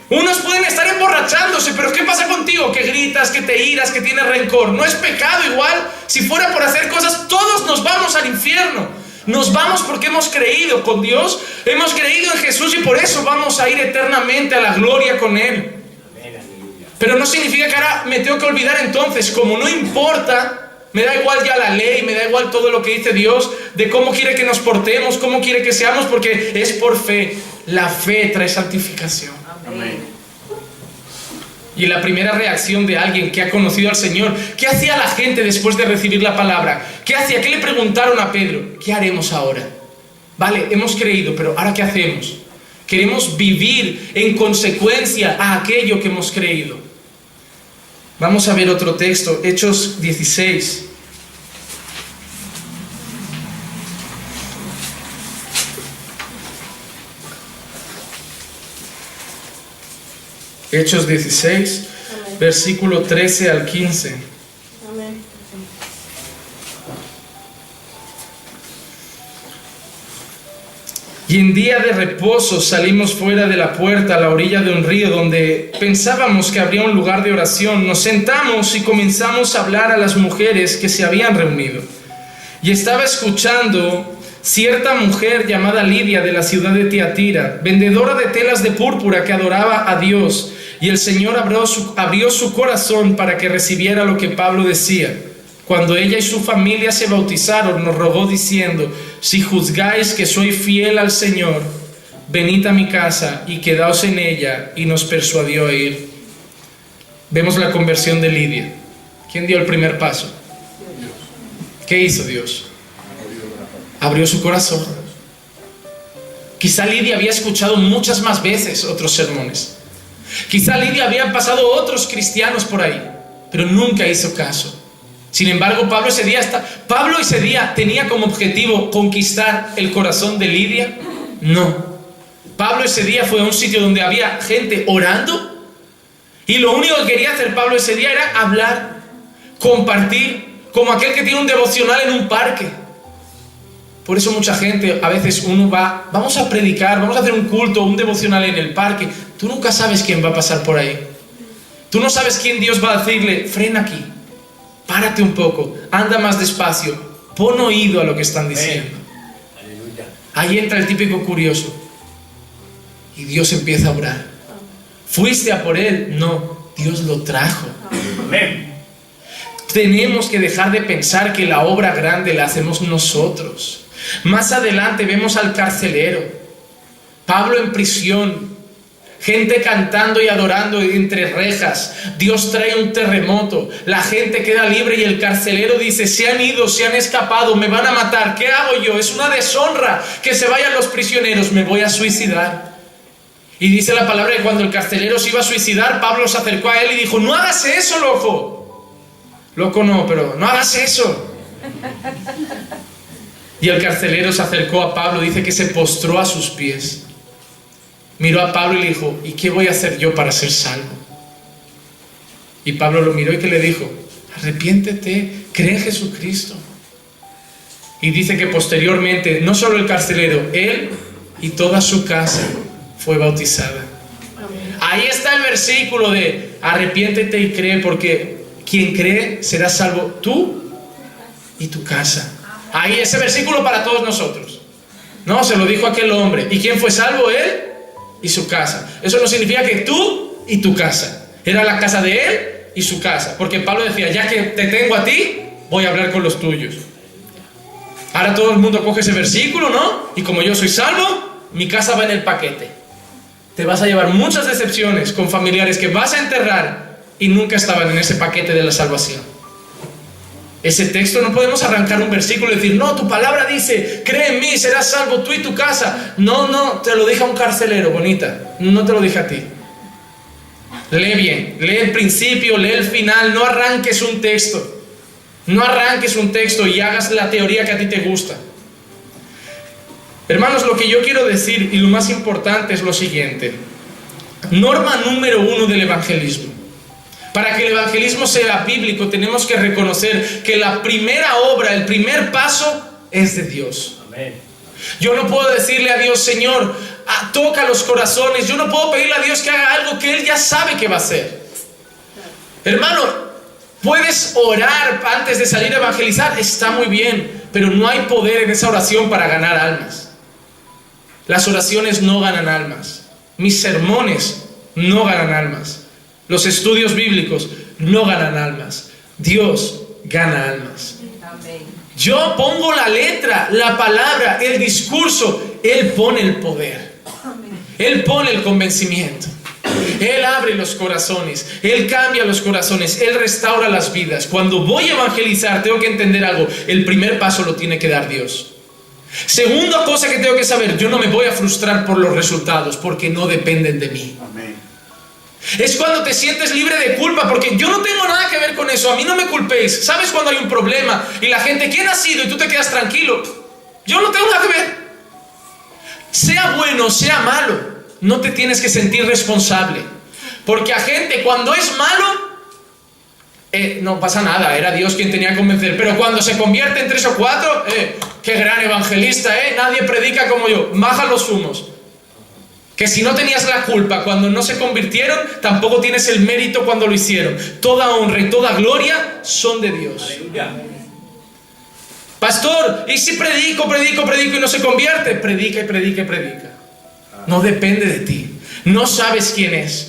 [SPEAKER 1] Unos pueden estar emborrachándose, pero ¿qué pasa contigo? Que gritas, que te iras, que tienes rencor. No es pecado igual. Si fuera por hacer cosas, todos nos vamos al infierno. Nos vamos porque hemos creído con Dios, hemos creído en Jesús y por eso vamos a ir eternamente a la gloria con Él. Pero no significa que ahora me tengo que olvidar entonces, como no importa, me da igual ya la ley, me da igual todo lo que dice Dios, de cómo quiere que nos portemos, cómo quiere que seamos, porque es por fe. La fe trae santificación.
[SPEAKER 2] Amén.
[SPEAKER 1] Y la primera reacción de alguien que ha conocido al Señor, ¿qué hacía la gente después de recibir la palabra? ¿Qué hacía? ¿Qué le preguntaron a Pedro? ¿Qué haremos ahora? Vale, hemos creído, pero ¿ahora qué hacemos? Queremos vivir en consecuencia a aquello que hemos creído. Vamos a ver otro texto, Hechos 16. Hechos 16, amén. Versículo 13 al 15. Amén. Y en día de reposo salimos fuera de la puerta a la orilla de un río donde pensábamos que habría un lugar de oración. Nos sentamos y comenzamos a hablar a las mujeres que se habían reunido. Y estaba escuchando cierta mujer llamada Lidia de la ciudad de Tiatira, vendedora de telas de púrpura que adoraba a Dios. Y el Señor abrió su corazón para que recibiera lo que Pablo decía. Cuando ella y su familia se bautizaron, nos rogó diciendo: si juzgáis que soy fiel al Señor, venid a mi casa y quedaos en ella. Y nos persuadió a ir. Vemos la conversión de Lidia. ¿Quién dio el primer paso? ¿Qué hizo Dios? Abrió su corazón. Quizá Lidia había escuchado muchas más veces otros sermones. Quizá Lidia había pasado otros cristianos por ahí, pero nunca hizo caso. Sin embargo, Pablo ese día tenía como objetivo conquistar el corazón de Lidia. No. Pablo ese día fue a un sitio donde había gente orando y lo único que quería hacer Pablo ese día era hablar, compartir, como aquel que tiene un devocional en un parque. Por eso mucha gente, a veces uno vamos a predicar, vamos a hacer un culto, un devocional en el parque. Tú nunca sabes quién va a pasar por ahí. Tú no sabes quién Dios va a decirle: frena aquí, párate un poco, anda más despacio, pon oído a lo que están diciendo. Aleluya. Ahí entra el típico curioso. Y Dios empieza a orar. ¿Fuiste a por él? No, Dios lo trajo. Amén. Tenemos que dejar de pensar que la obra grande la hacemos nosotros. Más adelante vemos al carcelero, Pablo en prisión, gente cantando y adorando entre rejas. Dios trae un terremoto, la gente queda libre y el carcelero dice: se han ido, se han escapado, me van a matar, ¿qué hago yo? Es una deshonra que se vayan los prisioneros, me voy a suicidar. Y dice la palabra que cuando el carcelero se iba a suicidar, Pablo se acercó a él y dijo: no hagas eso, loco. Loco no, pero no hagas eso. Y el carcelero se acercó a Pablo, dice que se postró a sus pies. Miró a Pablo y le dijo: ¿y qué voy a hacer yo para ser salvo? Y Pablo lo miró y que le dijo: arrepiéntete, cree en Jesucristo. Y dice que posteriormente, no solo el carcelero, él y toda su casa fue bautizada. Amén. Ahí está el versículo de arrepiéntete y cree, porque quien cree será salvo tú y tu casa. Ahí ese versículo para todos nosotros. No, se lo dijo aquel hombre. ¿Y quién fue salvo? Él y su casa. Eso no significa que tú y tu casa. Era la casa de él y su casa. Porque Pablo decía, ya que te tengo a ti, voy a hablar con los tuyos. Ahora todo el mundo coge ese versículo, ¿no? Y como yo soy salvo, mi casa va en el paquete. Te vas a llevar muchas decepciones con familiares que vas a enterrar y nunca estaban en ese paquete de la salvación. Ese texto no podemos arrancar un versículo y decir, no, tu palabra dice, cree en mí, serás salvo tú y tu casa. No, te lo dije a un carcelero, bonita. No te lo dije a ti. Lee bien, lee el principio, lee el final, no arranques un texto. No arranques un texto y hagas la teoría que a ti te gusta. Hermanos, lo que yo quiero decir, y lo más importante, es lo siguiente. Norma número 1 del evangelismo. Para que el evangelismo sea bíblico, tenemos que reconocer que la primera obra, el primer paso, es de Dios.
[SPEAKER 2] Amén.
[SPEAKER 1] Yo no puedo decirle a Dios, Señor, toca los corazones. Yo no puedo pedirle a Dios que haga algo que Él ya sabe que va a hacer. Hermano, puedes orar antes de salir a evangelizar, está muy bien, pero no hay poder en esa oración para ganar almas. Las oraciones no ganan almas. Mis sermones no ganan almas. Los estudios bíblicos no ganan almas. Dios gana almas. Yo pongo la letra, la palabra, el discurso. Él pone el poder. Él pone el convencimiento. Él abre los corazones, Él cambia los corazones, Él restaura las vidas. Cuando voy a evangelizar tengo que entender algo. El primer paso lo tiene que dar Dios. Segunda cosa que tengo que saber, yo no me voy a frustrar por los resultados porque no dependen de mí.
[SPEAKER 3] Amén.
[SPEAKER 1] Es cuando te sientes libre de culpa, porque yo no tengo nada que ver con eso. A mí no me culpéis. ¿Sabes cuando hay un problema y la gente, ¿quién ha sido? Y tú te quedas tranquilo. Yo no tengo nada que ver. Sea bueno, sea malo, no te tienes que sentir responsable. Porque a gente cuando es malo, no pasa nada, era Dios quien tenía que convencer. Pero cuando se convierte en 3 o 4, qué gran evangelista, nadie predica como yo. Baja los humos. Que si no tenías la culpa cuando no se convirtieron, tampoco tienes el mérito cuando lo hicieron. Toda honra y toda gloria son de Dios.
[SPEAKER 2] Aleluya.
[SPEAKER 1] Pastor, ¿y si predico y no se convierte? Predica y predica y predica. No depende de ti. No sabes quién es.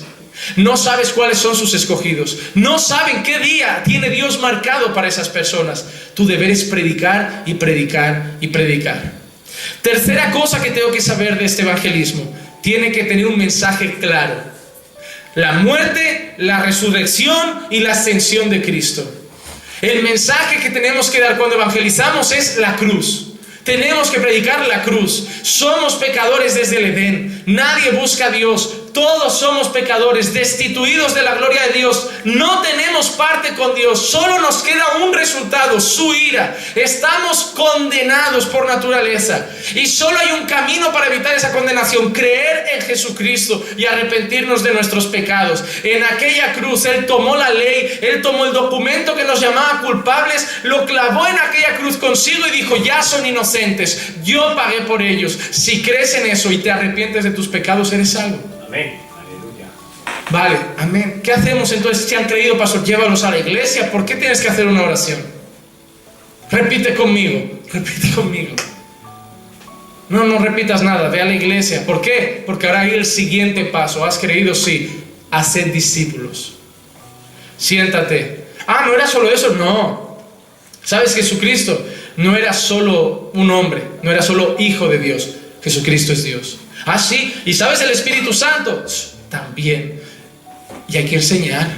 [SPEAKER 1] No sabes cuáles son sus escogidos. No saben qué día tiene Dios marcado para esas personas. Tu deber es predicar y predicar y predicar. Tercera cosa que tengo que saber de este evangelismo. Tiene que tener un mensaje claro. La muerte, la resurrección y la ascensión de Cristo. El mensaje que tenemos que dar cuando evangelizamos es la cruz. Tenemos que predicar la cruz. Somos pecadores desde el Edén. Nadie busca a Dios. Todos somos pecadores, destituidos de la gloria de Dios. No tenemos parte con Dios. Solo nos queda un resultado, su ira. Estamos condenados por naturaleza. Y solo hay un camino para evitar esa condenación: creer en Jesucristo y arrepentirnos de nuestros pecados. En aquella cruz Él tomó la ley, Él tomó el documento que nos llamaba culpables, lo clavó en aquella cruz consigo y dijo: ya son inocentes, yo pagué por ellos. Si crees en eso y te arrepientes de tus pecados, eres salvo.
[SPEAKER 2] Amén. Aleluya.
[SPEAKER 1] Vale, amén. ¿Qué hacemos entonces si han creído, pastor? Llévalos a la iglesia. ¿Por qué tienes que hacer una oración? Repite conmigo. No repitas nada, ve a la iglesia. ¿Por qué? Porque ahora hay el siguiente paso. ¿Has creído? Sí. Haced discípulos. Siéntate. ¿No era solo eso? No. ¿Sabes? Jesucristo no era solo un hombre, no era solo hijo de Dios. Jesucristo es Dios. Sí. ¿Y sabes el Espíritu Santo? También. Y hay que enseñar.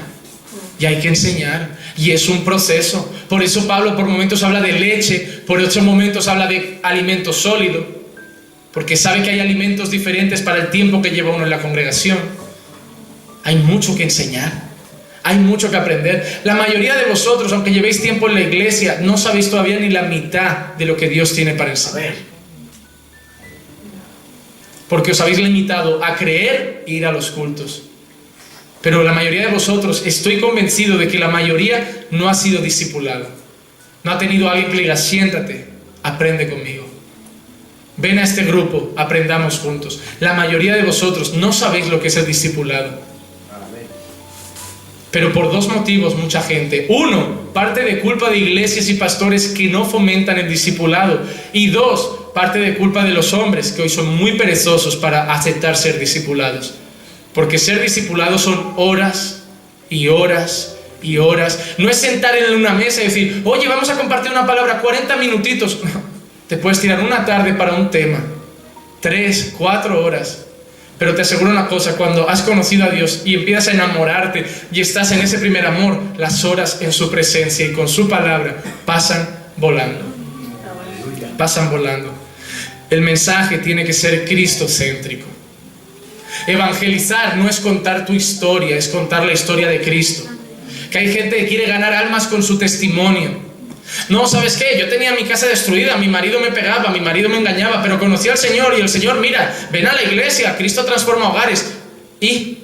[SPEAKER 1] Y es un proceso. Por eso Pablo por momentos habla de leche, por otros momentos habla de alimento sólido. Porque sabe que hay alimentos diferentes para el tiempo que lleva uno en la congregación. Hay mucho que enseñar. Hay mucho que aprender. La mayoría de vosotros, aunque llevéis tiempo en la iglesia, no sabéis todavía ni la mitad de lo que Dios tiene para enseñar. Porque os habéis limitado a creer e ir a los cultos. Pero la mayoría de vosotros, estoy convencido de que la mayoría no ha sido discipulado. No ha tenido alguien que le diga: siéntate, aprende conmigo. Ven a este grupo, aprendamos juntos. La mayoría de vosotros no sabéis lo que es el discipulado. Pero por dos motivos mucha gente. Uno, parte de culpa de iglesias y pastores que no fomentan el discipulado. Y dos, parte de culpa de los hombres que hoy son muy perezosos para aceptar ser discipulados. Porque ser discipulados son horas y horas y horas. No es sentar en una mesa y decir, oye, vamos a compartir una palabra, 40 minutitos. Te puedes tirar una tarde para un tema, 3, 4 horas. Pero te aseguro una cosa, cuando has conocido a Dios y empiezas a enamorarte y estás en ese primer amor, las horas en su presencia y con su palabra pasan volando. Pasan volando. El mensaje tiene que ser cristocéntrico. Evangelizar no es contar tu historia, es contar la historia de Cristo. Que hay gente que quiere ganar almas con su testimonio. No, ¿sabes qué? Yo tenía mi casa destruida, mi marido me pegaba, mi marido me engañaba, pero conocí al Señor y el Señor, mira, ven a la iglesia, Cristo transforma hogares. ¿Y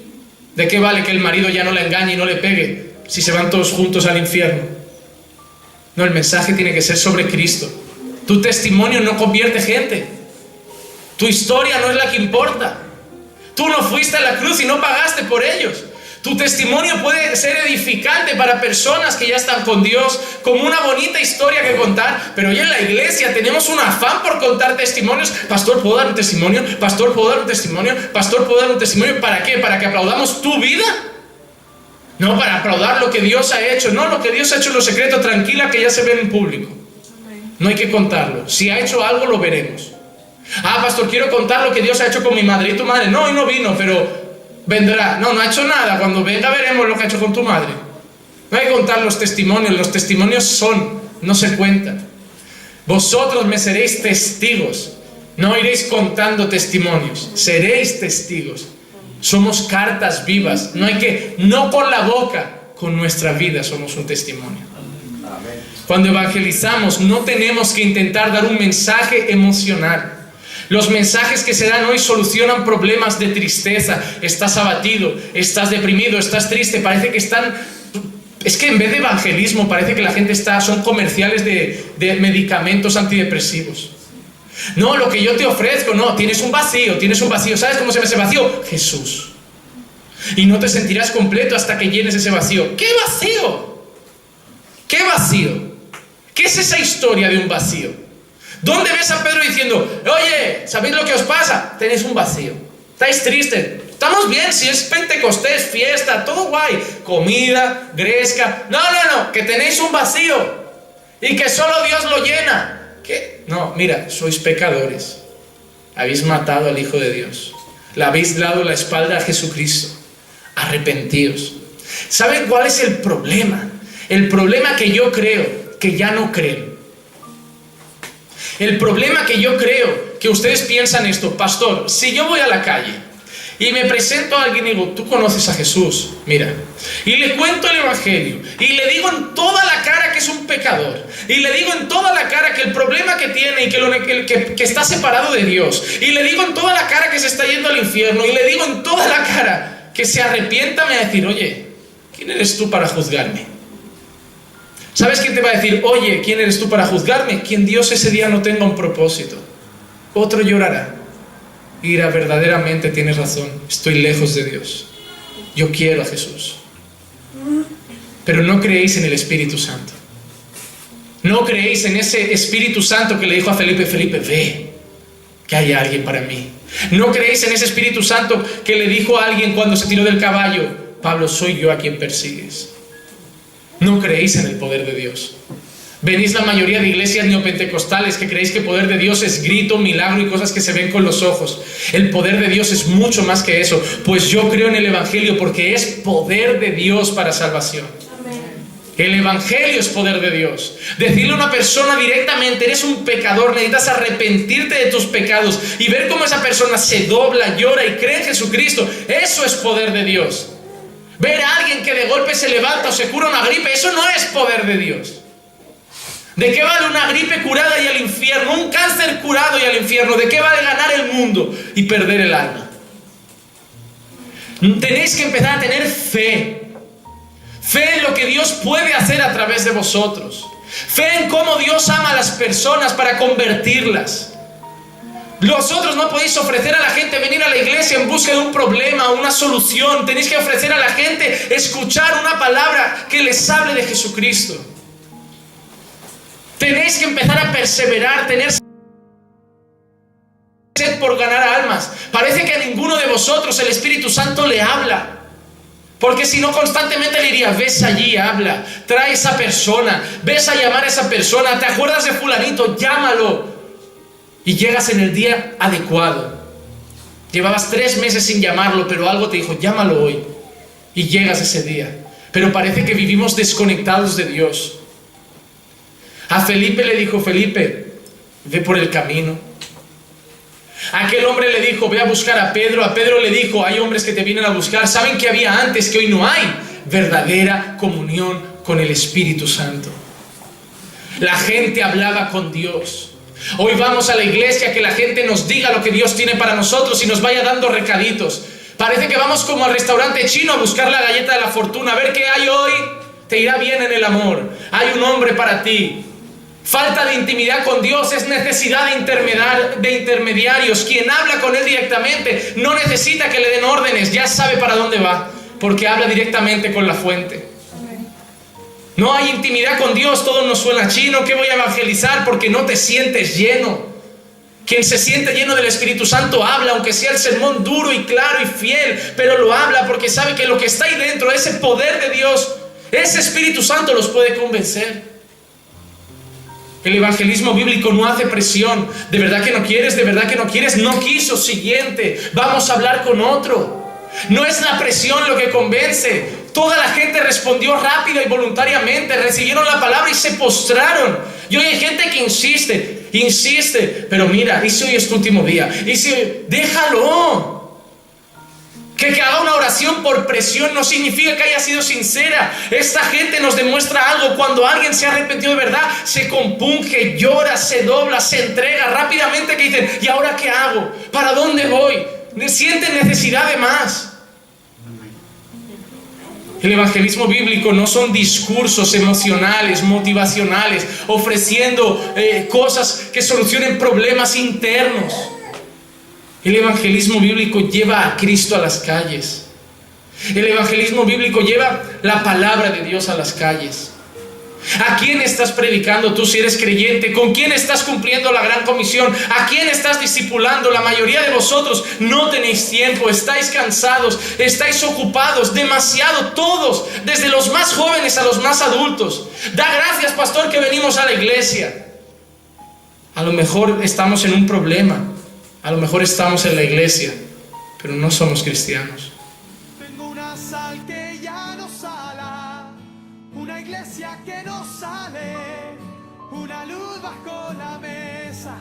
[SPEAKER 1] de qué vale que el marido ya no la engañe y no le pegue si se van todos juntos al infierno? No, el mensaje tiene que ser sobre Cristo. Tu testimonio no convierte gente. Tu historia no es la que importa. Tú no fuiste a la cruz y no pagaste por ellos. Tu testimonio puede ser edificante para personas que ya están con Dios, como una bonita historia que contar, pero hoy en la iglesia tenemos un afán por contar testimonios. Pastor, ¿puedo dar un testimonio? Pastor, ¿puedo dar un testimonio? Pastor, ¿puedo dar un testimonio? ¿Para qué? ¿Para que aplaudamos tu vida? No, para aplaudar lo que Dios ha hecho. No, lo que Dios ha hecho en lo secreto, tranquila, que ya se ve en público. No hay que contarlo. Si ha hecho algo, lo veremos. Ah, pastor, quiero contar lo que Dios ha hecho con mi madre. ¿Y tu madre? No, hoy no vino, pero vendrá. No, no ha hecho nada. Cuando venga veremos lo que ha hecho con tu madre. No hay que contar los testimonios. Los testimonios son, no se cuentan. Vosotros me seréis testigos. No iréis contando testimonios. Seréis testigos. Somos cartas vivas. No con la boca, con nuestra vida somos un testimonio. Cuando evangelizamos no tenemos que intentar dar un mensaje emocional. Los mensajes que se dan hoy solucionan problemas de tristeza. Estás abatido, estás deprimido, estás triste. Parece que están... Es que en vez de evangelismo parece que la gente son comerciales de medicamentos antidepresivos. No, lo que yo te ofrezco, no, tienes un vacío. ¿Sabes cómo se ve ese vacío? Jesús. Y no te sentirás completo hasta que llenes ese vacío. ¿Qué vacío? ¿Qué vacío? ¿Qué es esa historia de un vacío? ¿Dónde ves a Pedro diciendo, oye, ¿sabéis lo que os pasa? Tenéis un vacío, estáis tristes. Estamos bien, si es Pentecostés, fiesta, todo guay, comida, gresca. No, que tenéis un vacío y que solo Dios lo llena. ¿Qué? No, mira, sois pecadores. Habéis matado al Hijo de Dios. Le habéis dado la espalda a Jesucristo. Arrepentíos. ¿Saben cuál es el problema? El problema que yo creo que ya no creen. El problema que yo creo que ustedes piensan esto, pastor, si yo voy a la calle y me presento a alguien y digo, tú conoces a Jesús, mira, y le cuento el evangelio, y le digo en toda la cara que es un pecador, y le digo en toda la cara que el problema que tiene y que está separado de Dios, y le digo en toda la cara que se está yendo al infierno, y le digo en toda la cara que se arrepienta, me va a decir, oye, ¿quién eres tú para juzgarme? ¿Sabes quién te va a decir, oye, ¿quién eres tú para juzgarme? Quien Dios ese día no tenga un propósito. Otro llorará y dirá, verdaderamente tienes razón, estoy lejos de Dios. Yo quiero a Jesús. Pero no creéis en el Espíritu Santo. No creéis en ese Espíritu Santo que le dijo a Felipe, ve, que hay alguien para mí. No creéis en ese Espíritu Santo que le dijo a alguien cuando se tiró del caballo, Pablo, soy yo a quien persigues. No creéis en el poder de Dios. Venís la mayoría de iglesias neopentecostales que creéis que el poder de Dios es grito, milagro y cosas que se ven con los ojos. El poder de Dios es mucho más que eso. Pues yo creo en el Evangelio porque es poder de Dios para salvación. El Evangelio es poder de Dios. Decirle a una persona directamente, eres un pecador, necesitas arrepentirte de tus pecados y ver cómo esa persona se dobla, llora y cree en Jesucristo. Eso es poder de Dios. Ver a alguien que de golpe se levanta o se cura una gripe, eso no es poder de Dios. ¿De qué vale una gripe curada y al infierno? Un cáncer curado y al infierno. ¿De qué vale ganar el mundo y perder el alma? Tenéis que empezar a tener fe. Fe en lo que Dios puede hacer a través de vosotros. Fe en cómo Dios ama a las personas para convertirlas. Vosotros no podéis ofrecer a la gente venir a la iglesia en busca de un problema, una solución. Tenéis que ofrecer a la gente escuchar una palabra que les hable de Jesucristo. Tenéis que empezar a perseverar, tener sed por ganar almas. Parece que a ninguno de vosotros el Espíritu Santo le habla. Porque si no, constantemente le diría, ves allí, habla, trae esa persona, ves a llamar a esa persona, te acuerdas de fulanito, llámalo. Y llegas en el día adecuado. Llevabas 3 meses sin llamarlo, pero algo te dijo, llámalo hoy. Y llegas ese día. Pero parece que vivimos desconectados de Dios. A Felipe le dijo, Felipe, ve por el camino. Aquel hombre le dijo, ve a buscar a Pedro. A Pedro le dijo, hay hombres que te vienen a buscar. ¿Saben que había antes que hoy no hay? Verdadera comunión con el Espíritu Santo. La gente hablaba con Dios. Hoy vamos a la iglesia que la gente nos diga lo que Dios tiene para nosotros y nos vaya dando recaditos. Parece que vamos como al restaurante chino a buscar la galleta de la fortuna. A ver qué hay hoy. Te irá bien en el amor. Hay un hombre para ti. Falta de intimidad con Dios es necesidad de intermediarios. Quien habla con Él directamente no necesita que le den órdenes, ya sabe para dónde va, porque habla directamente con la fuente. No hay intimidad con Dios, todo nos suena chino. ¿Qué voy a evangelizar? Porque no te sientes lleno. Quien se siente lleno del Espíritu Santo habla, aunque sea el sermón duro y claro y fiel, pero lo habla porque sabe que lo que está ahí dentro, ese poder de Dios, ese Espíritu Santo los puede convencer. El evangelismo bíblico no hace presión. ¿De verdad que no quieres? ¿De verdad que no quieres? No quiso. Siguiente. Vamos a hablar con otro. No es la presión lo que convence. Toda la gente respondió rápido y voluntariamente. Recibieron la palabra y se postraron. Y hoy hay gente que insiste. Pero mira, ¿y si hoy es tu último día? ¿Y si déjalo? Que haga una oración por presión no significa que haya sido sincera. Esta gente nos demuestra algo. Cuando alguien se ha arrepentido de verdad, se compunge, llora, se dobla, se entrega rápidamente, que dicen, ¿y ahora qué hago? ¿Para dónde voy? Sienten necesidad de más. El evangelismo bíblico no son discursos emocionales, motivacionales, ofreciendo cosas que solucionen problemas internos. El evangelismo bíblico lleva a Cristo a las calles. El evangelismo bíblico lleva la palabra de Dios a las calles. ¿A quién estás predicando tú si eres creyente? ¿Con quién estás cumpliendo la gran comisión? ¿A quién estás discipulando? La mayoría de vosotros no tenéis tiempo, estáis cansados, estáis ocupados, demasiado todos, desde los más jóvenes a los más adultos. Da gracias, pastor, que venimos a la iglesia. A lo mejor estamos en un problema. A lo mejor estamos en la iglesia, pero no somos cristianos.
[SPEAKER 3] Tengo una sal que ya no sala, una iglesia que no sale, una luz bajo la mesa.